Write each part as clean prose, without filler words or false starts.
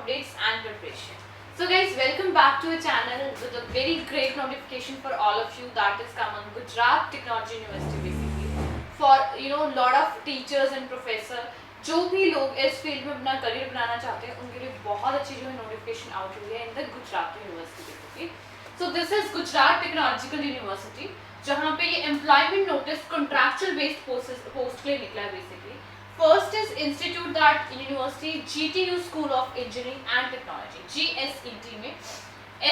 updates and preparation. So guys, welcome back to a channel with a very great notification for all of you that is come on Gujarat Technology University basically. For lot of teachers and professor जो भी लोग इस field में अपना career बनाना चाहते हैं उनके लिए बहुत अच्छी जो है नोटिफिकेशन आउट हुई है in the Gujarat university basically. So this is Gujarat technological university जहाँ पे ये employment notice contractual based post के लिए निकला है basically. First is institute that university GTU School of Engineering and Technology GSET में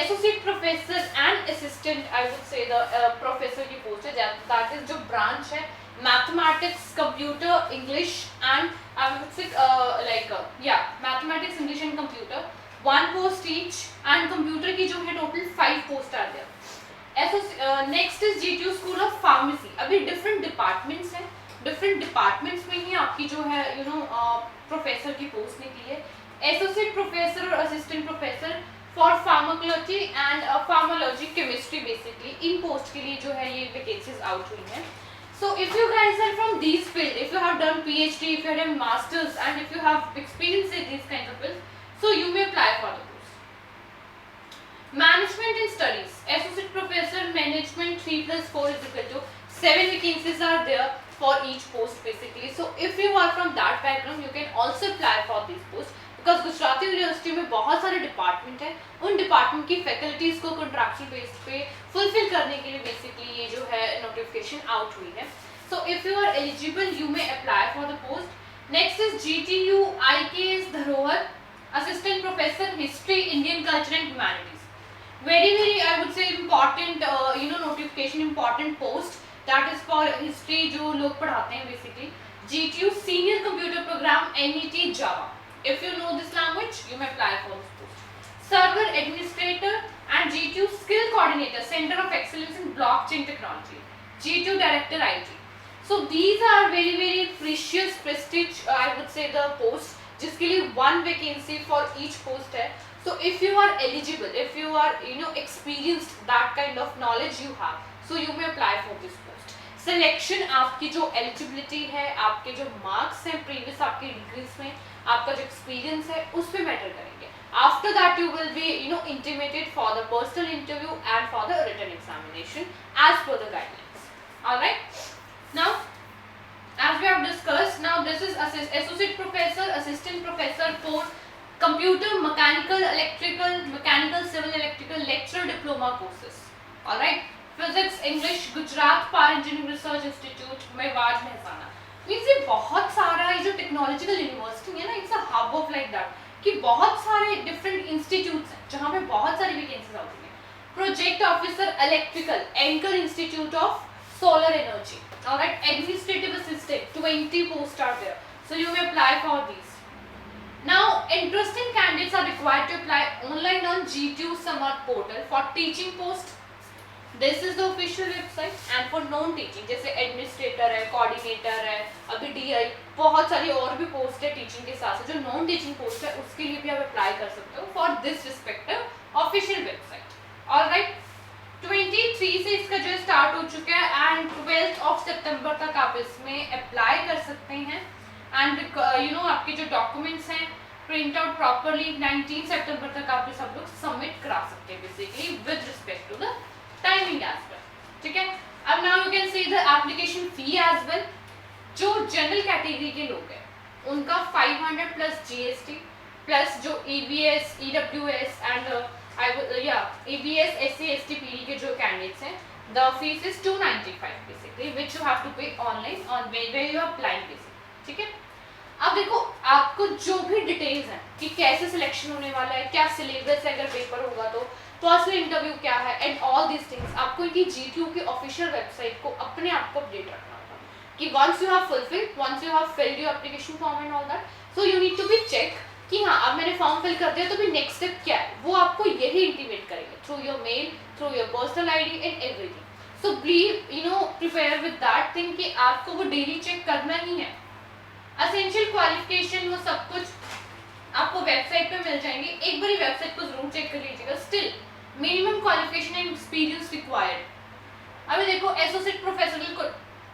associate professor and assistant I would say the professor की post है that is जो branch है mathematics computer English and I would say mathematics English and computer one post each and computer की जो है total 5 post are there. Next is GTU School of Pharmacy. अभी different departments हैं, different departments में ही आपकी जो है प्रोफेसर की पोस्ट निकली है. एसोसिएट प्रोफेसर और assistant professor for pharmacology and pharmacology chemistry basically इन पोस्ट के लिए जो है ये वैकेंसीज आउट हुई हैं. So if you guys are from this field, if you have done PhD, if you have done masters and if you have experience in this kind of field, so you may apply for the post. Management in studies, associate professor management 3+4 is equal to 7 vacancies are there for each post basically. So if you are from that background you can also apply for this post because Gujarat university में बहुत सारे department हैं. उन department की faculties को contractual base पे fulfil करने के लिए बेसिकली ये जो है नोटिफिकेशन आउट हुई है. So if you are eligible you may apply for the post. Next is GTU IKS Dharohar assistant professor history Indian culture and humanities. very I would say important notification, important post that is for history जो लोग पढ़ाते हैं basically. GTU Senior Computer Program NET Java. If you know this language, you may apply for this post. Server Administrator and GTU Skill Coordinator, Center of Excellence in Blockchain Technology. GTU Director IT. So these are very precious prestige I would say the posts जिसके लिए one vacancy for each post है. So if you are eligible, if you are experienced, that kind of knowledge you have, so you may apply for this post. Selection आपकी जो eligibility है, आपके जो marks हैं previous आपके degrees में, आपका जो experience है उस पे matter करेंगे. After that you will be intimated for the personal interview and for the written examination as per the guidelines. Alright. Now as we have discussed, now this is associate professor, assistant professor for computer, mechanical, electrical, mechanical, civil, electrical, lecturer diploma courses. All right. Physics, English, Gujarat Power Engineering Research Institute, Mewar Mehsana. Means ये बहुत सारा ये जो technological university है ना, it's a hub of like that कि बहुत सारे डिफरेंट इंस्टीट्यूट्स हैं जहाँ पे बहुत सारी वैकेंसीज आती हैं. Project officer electrical, anchor institute of solar energy. All right. Administrative assistant, 20 posts are there. So you may apply for these. Now, interested candidates are required to apply online on GTU Samarth portal for teaching post. This is the official website. And for non-teaching, जैसे administrator है, coordinator है, अभी DI, बहुत सारी और भी post है teaching के साथ जो non-teaching post है उसके लिए भी आप apply कर सकते हो for this respective official website. All right. 23 से इसका जो स्टार्ट हो चुका है एंड 12th of September तक आप इसमें अप्लाई कर सकते हैं. एंड आपके जो डॉक्यूमेंट्स हैं प्रिंट आउट प्रॉपरली 19 सितंबर तक आप सब लोग सबमिट करा सकते हैं basically with respect to the timing as well. ठीक है. अब now you can see the application fee as well. जो जनरल कैटेगरी के लोग हैं उनका 500 प्लस GST प्लस जो EBS, EWS and EBS, SC, ST, PD के जो कैंडिडेट्स हैं the fees is 295 basically which you have to pay online on where you are applying basically. ठीक है. अब देखो आपको जो भी डिटेल्स हैं कि कैसे सिलेक्शन होने वाला है, क्या सिलेबस है, अगर पेपर होगा तो पर्सनल इंटरव्यू क्या है एंड ऑल दिस थिंग्स आपको इनकी GTU की ऑफिशियल वेबसाइट को अपने आप को अपडेट रखना होगा कि once you have filled your application form and all that, so you need to be check कि हाँ अब मैंने फॉर्म फिल कर दिया तो भी नेक्स्ट स्टेप क्या है वो आपको यही इंटीमेट करेंगे through your mail, through your personal ID and everything. So be prepare with that thing कि आपको वो डेली चेक करना ही है. एसेंशियल क्वालिफिकेशन वो सब कुछ आपको वेबसाइट पे मिल जाएंगे. एक बार वेबसाइट को जरूर चेक कर लीजिएगा. Still minimum qualification and experience required. अभी देखो associate professor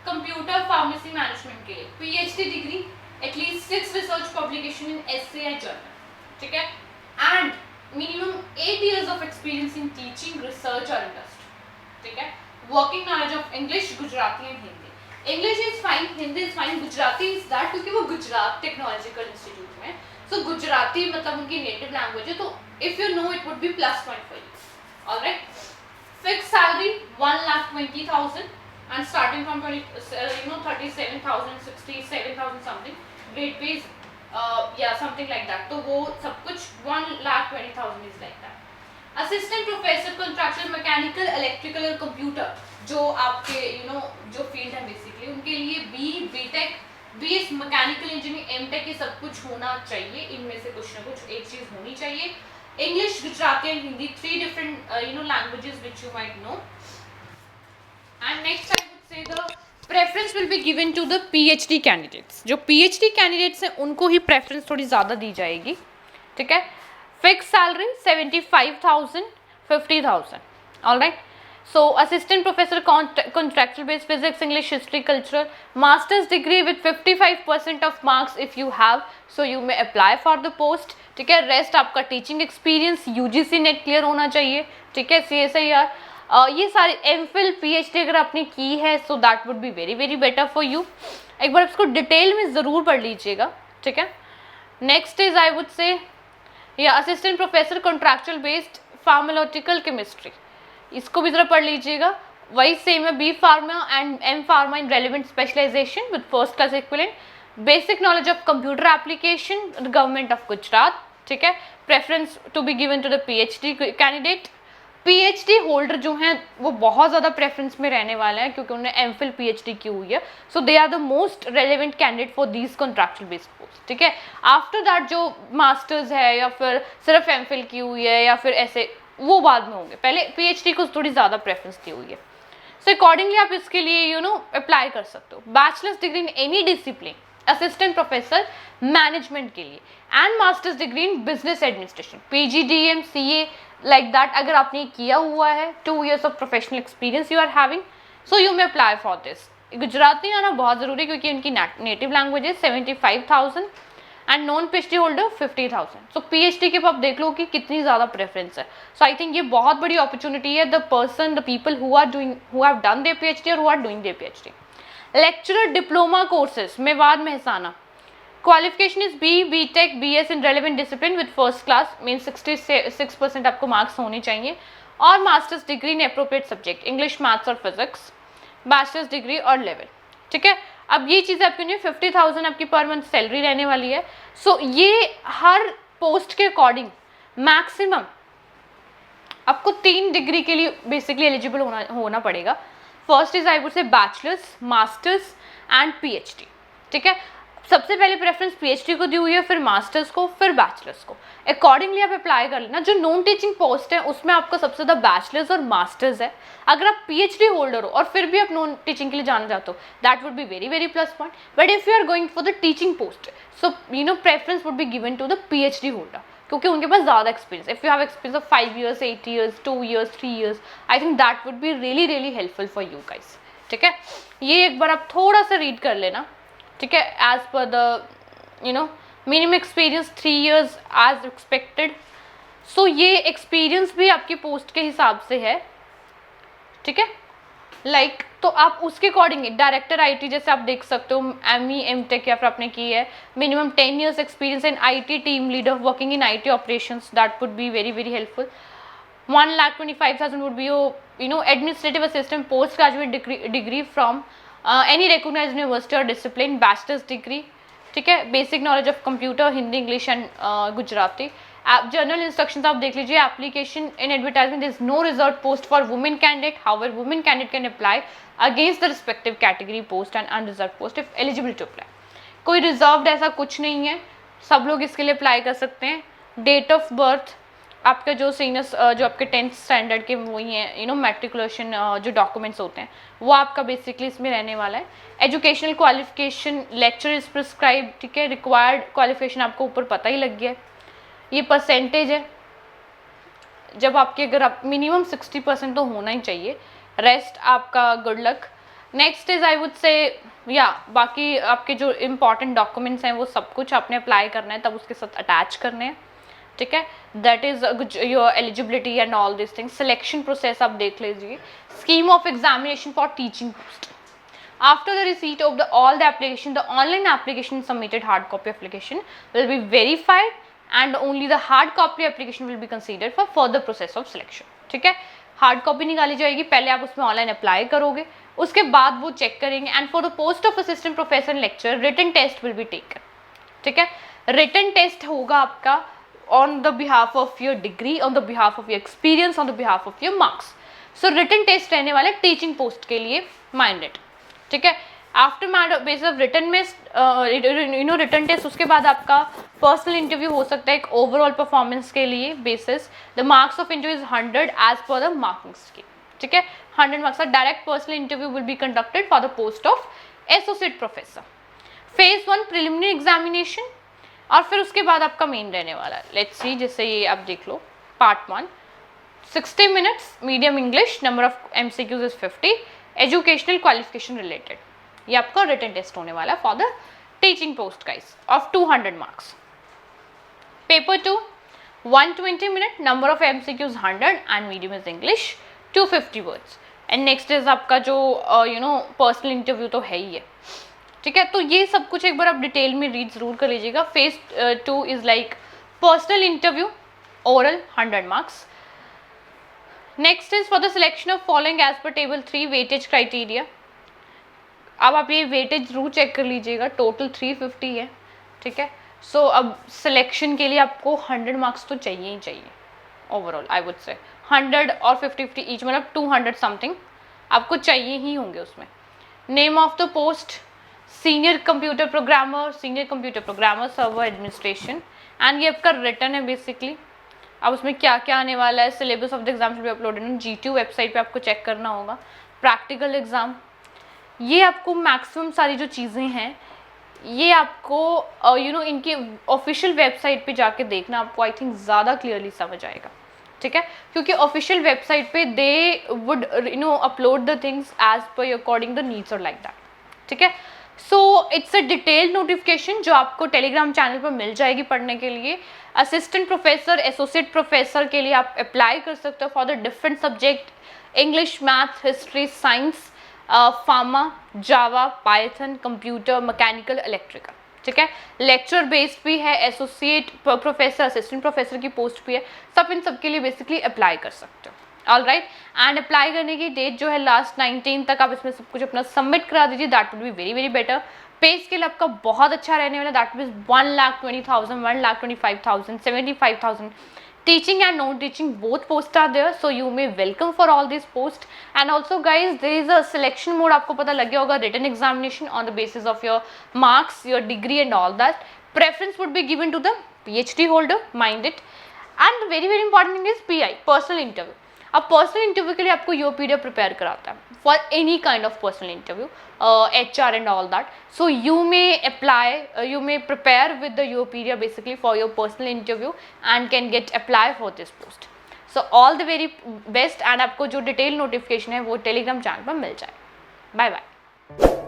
computer pharmacy management के लिए PhD degree, at least 6 research publication in SCI journal. ठीक है. and minimum 8 years of experience in teaching, research or industry. ठीक है. Working knowledge of English, Gujarati and Hindi. English is fine, Hindi is fine, Gujarati is that क्योंकि वो Gujarat technological institute में, so Gujarati मतलब उनकी native language है, तो if you know it would be plus point for you. Alright. Fixed salary 1,20,000 and starting from 37,000, 67,000 something. Grade pays yeah something like that. तो वो सब कुछ 1,20,000 is like that. Assistant professor contractual mechanical electrical और computer जो आपके जो field है basically उनके लिए BTech BS mechanical engineering MTech ये सब कुछ होना चाहिए. इनमें से कुछ ना कुछ एक चीज होनी चाहिए. English, Gujarati and Hindi, 3 different languages which you might know. And next I would say the preference will be given to the PhD candidates. जो पीएचडी कैंडिडेट्स हैं उनको ही प्रेफरेंस थोड़ी ज़्यादा दी जाएगी. ठीक है. Fixed salary 75,000, 50,000. All right. So assistant professor contractual based physics, English, history, cultural, master's degree with 55% of marks if you have, so you may apply for the post. ठीक है. Rest आपका teaching experience UGC net clear होना चाहिए. ठीक है. CSIR ये सारी MPhil PhD अगर आपने की है so that would be very very better for you. एक बार इसको डिटेल में ज़रूर पढ़ लीजिएगा. ठीक है. Next is I would say या assistant professor contractual based pharmaceutical chemistry, इसको भी ज़रा पढ़ लीजिएगा. वही सेम है B pharma and M pharma in relevant specialization with first class equivalent. Basic knowledge of computer application government of Gujarat. ठीक है. Preference to be given to the PhD candidate. PhD holder जो हैं वो बहुत ज़्यादा प्रेफरेंस में रहने वाले हैं क्योंकि उन्होंने एमफिल पीएचडी की हुई है. So they are the most relevant candidate for these contractual based post. ठीक है. आफ्टर दैट जो मास्टर्स है या फिर सिर्फ एमफिल की हुई है या फिर ऐसे वो बाद में होंगे. पहले पीएचडी को थोड़ी ज़्यादा प्रेफरेंस दी हुई है. सो अकॉर्डिंगली आप इसके लिए अप्लाई कर सकते हो. Bachelors degree in any discipline assistant professor management के लिए and masters degree in business administration PGDM CA like that अगर आपने किया हुआ है. 2 years of professional experience you are having, so you may apply for this. Gujarati आना बहुत ज़रूरी क्योंकि उनकी नेटिव लैंग्वेज है. 75,000 एंड नॉन PhD होल्डर 50,000. सो PhD के आप देख लो कि कितनी ज़्यादा प्रेफरेंस है. सो आई थिंक ये बहुत बड़ी अपॉर्चुनिटी है the people who have done their PhD और who are doing their PhD. Lecturer diploma courses Mewar Mehsana. Qualification is BTech BS in relevant discipline with first class mean 66% आपको मार्क्स होने चाहिए. और masters degree in appropriate subject English, maths और physics. Bachelors degree और level. ठीक है. अब ये चीज़ आपकी नहीं 50,000 आपकी पर मंथ सैलरी रहने वाली है. सो ये हर पोस्ट के अकॉर्डिंग मैक्सिमम आपको 3 डिग्री के लिए बेसिकली एलिजिबल होना पड़ेगा. फर्स्ट इज आई वुड से बैचलर्स, मास्टर्स एंड PhD. ठीक है. सबसे पहले प्रेफरेंस PhD को दी हुई है, फिर मास्टर्स को, फिर बैचलर्स को. अकॉर्डिंगली आप अप्लाई कर लेना. जो नॉन टीचिंग पोस्ट है उसमें आपका सबसे ज़्यादा बैचलर्स और मास्टर्स है. अगर आप PhD होल्डर हो और फिर भी आप नॉन टीचिंग के लिए जाना चाहते हो that would be very very plus point. But if you are going for the teaching post so preference would be given to the PhD holder क्योंकि उनके पास ज़्यादा experience. If you have experience of 5 years, 8 years, 2 years, 3 years, I think that would be really really helpful for you guys. ठीक है. ये एक बार आप थोड़ा सा रीड कर लेना. ठीक है. As per the minimum experience 3 years is expected. So ये एक्सपीरियंस भी आपकी पोस्ट के हिसाब से है. ठीक है. लाइक तो आप उसके अकॉर्डिंग डायरेक्टर IT जैसे आप देख सकते हो ME MTech या फिर आपने की है. Minimum 10 years experience in IT team leader working in IT operations that would be very very helpful. 1,25,000 would be your administrative assistant postgraduate degree from any recognized university or discipline. Bachelor's degree. ठीक है. Basic knowledge of computer, Hindi, English and Gujarati. General instructions आप देख लीजिए. Application in advertisement is no reserve post for women candidate. However women candidate can apply against the respective category post and unreserve post if eligible to apply. कोई reserved ऐसा कुछ नहीं है, सब लोग इसके लिए अप्लाई कर सकते हैं. डेट ऑफ बर्थ आपका जो सीनियर्स जो आपके 10th स्टैंडर्ड के वही हैं मैट्रिकुलेशन जो डॉक्यूमेंट्स होते हैं वो आपका बेसिकली इसमें रहने वाला है. Educational qualification lecture is prescribe. ठीक है. रिक्वायर्ड क्वालिफिकेशन आपको ऊपर पता ही लग गया है. ये परसेंटेज है. जब आपके अगर आप मिनिमम 60% तो होना ही चाहिए. रेस्ट आपका good luck. Next is I would से या बाकी आपके जो इम्पॉर्टेंट डॉक्यूमेंट्स हैं वो सब कुछ आपने अप्लाई करना है तब उसके साथ अटैच करने हैं. ठीक है, that is your eligibility and all this things. Selection process आप देख लीजिए. Scheme of examination for teaching post. After the receipt of all the application, the online application submitted hard copy application will be verified and only the hard copy application will be considered for further process of selection. ठीक है, hard copy निकाली जाएगी, पहले आप उसमें online apply करोगे, उसके बाद वो चेक करेंगे. And for the post of assistant professor lecture written test will be taken. ठीक है, रिटन टेस्ट होगा आपका on the behalf of your degree, on the behalf of your experience, on the behalf of your marks. So written test रहने वाला teaching post के लिए minded. ठीक है, आफ्टर बेस ऑफ रिटन में रिटन टेस्ट, उसके बाद आपका पर्सनल इंटरव्यू हो सकता है एक ओवरऑल परफॉर्मेंस के लिए basis. The marks of interview is 100 as per the marking scheme. ठीक है, 100 marks. Direct personal interview will be conducted for the post of associate professor. Phase 1 preliminary examination, और फिर उसके बाद आपका मेन रहने वाला है. लेट्स सी, जैसे ये आप देख लो, part 1 60 minutes, medium English, number of MCQs is 50, educational qualification related. ये आपका रिटन टेस्ट होने वाला है for the teaching post guys of 200 marks. Paper 2 120 minute, number of MCQs 100 and medium is English, 250 words. And next is आपका जो personal interview तो है ही है. ठीक है, तो ये सब कुछ एक बार आप डिटेल में रीड जरूर कर लीजिएगा. Phase 2 is like personal interview, oral 100 marks. Next is for the selection of following as per table 3 weightage criteria. अब आप ये वेटेज जरूर चेक कर लीजिएगा, टोटल 350 है. ठीक है, सो अब सिलेक्शन के लिए आपको 100 मार्क्स तो चाहिए ही चाहिए ओवरऑल. आई वुड से 100 और 50 ईच, मतलब 200 समथिंग आपको चाहिए ही होंगे उसमें. Name of the post senior computer programmer server administration. And ये आपका रिटर्न है बेसिकली. अब उसमें क्या क्या आने वाला है, syllabus of the exam will be uploaded on GTU website पे, आपको चेक करना होगा. प्रैक्टिकल एग्जाम, ये आपको मैक्सिमम सारी जो चीज़ें हैं ये आपको इनकी ऑफिशियल वेबसाइट पे जाके देखना, आपको आई थिंक ज़्यादा क्लियरली समझ आएगा. ठीक है, क्योंकि ऑफिशियल वेबसाइट पे they would upload the things as per according the needs और लाइक दैट. ठीक है, so it's a detailed notification जो आपको टेलीग्राम चैनल पर मिल जाएगी पढ़ने के लिए. असिस्टेंट प्रोफेसर, एसोसिएट प्रोफेसर के लिए आप अप्लाई कर सकते हो for the different subject, English, math, history, science, pharma, Java, Python, computer, mechanical, electrical. ठीक है, लेक्चर बेस्ड भी है, एसोसिएट प्रोफेसर, असिस्टेंट प्रोफेसर की पोस्ट भी है. सब इन सब के लिए बेसिकली अप्लाई कर सकते हो. ऑल राइट, एंड अप्लाई करने की डेट जो है लास्ट 19 तक आप इसमें सब कुछ अपना सबमिट करा दीजिए. That would be very very better. पे स्केल आपका बहुत अच्छा रहने वाला, that means 1,20,000, 1,25,000, 75,000. Teaching and non-teaching both posts are there, so you may welcome for all these posts. And also guys, there is a selection mode, आपको पता लग गया होगा, written examination on the basis of your marks, your degree and all that. Preference would be given to the PhD holder, mind it. And very very important thing is PI, personal interview. अब personal interview के लिए आपको Upedia prepare कराता है for any kind of personal interview, HR and all that. So you may apply, you may prepare with the Upedia basically for your personal interview and can get apply for this post. So all the very best. And आपको जो detail notification है वो Telegram channel पर मिल जाए. Bye bye.